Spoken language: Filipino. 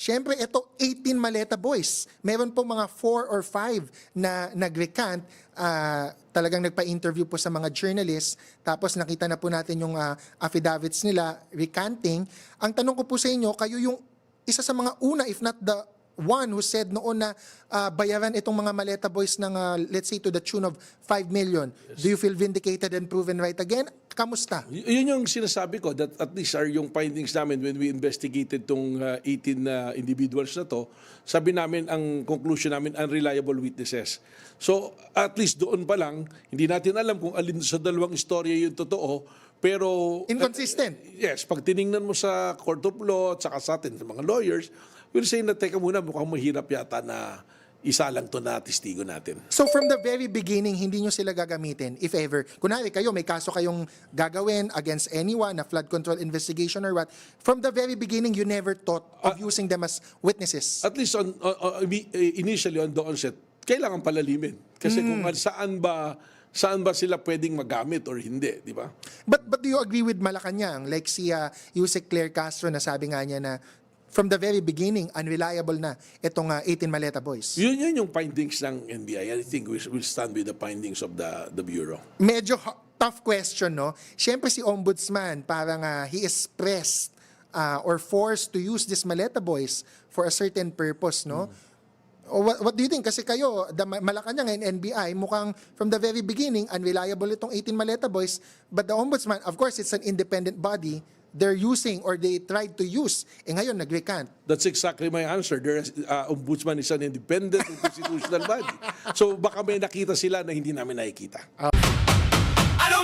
Siyempre, ito 18 Maleta Boys. Meron po mga 4 or 5 na nag-recant. Talagang nagpa-interview po sa mga journalists. Tapos nakita na po natin yung affidavits nila recanting. Ang tanong ko po sa inyo, kayo yung isa sa mga una, if not the one who said noon na bayaran itong mga Maleta Boys ng let's say to the tune of 5 million. Yes. Do you feel vindicated and proven right again? Kamusta? Yun yung sinasabi ko, that at least are yung findings namin when we investigated tong 18 individuals na to. Sabi namin, ang conclusion namin, unreliable witnesses. So at least doon pa lang, hindi natin alam kung alin sa dalawang istorya yung totoo, pero inconsistent. Yes, pag tiningnan mo sa court of law at saka sa atin, sa mga lawyers, we'll say na teka muna, mukhang mahirap yata na isa lang to na testigo natin. So from the very beginning, hindi nyo sila gagamitin, if ever. Kunwari kayo, may kaso kayong gagawin against anyone, na flood control investigation or what. From the very beginning, you never thought of using them as witnesses. At least initially on the onset, kailangan palalimin. Kasi kung saan ba sila pwedeng magamit or hindi, di ba? But do you agree with Malacanang? Like si Yusek Claire Castro, na sabi nga niya na from the very beginning, unreliable na itong 18 Maleta Boys. Yun yung findings ng NBI. I think we will stand with the findings of the Bureau. Medyo tough question, no? Siyempre si Ombudsman, parang he is pressed or forced to use this Maleta Boys for a certain purpose, no? What do you think? Kasi kayo, Malacanang and NBI, mukhang from the very beginning, unreliable itong 18 Maleta Boys. But the Ombudsman, of course, it's an independent body. They're using or they tried to use. Ngayon, nag-recant. That's exactly my answer. Ombudsman is an independent and constitutional body. So baka may nakita sila na hindi namin nakikita. Ano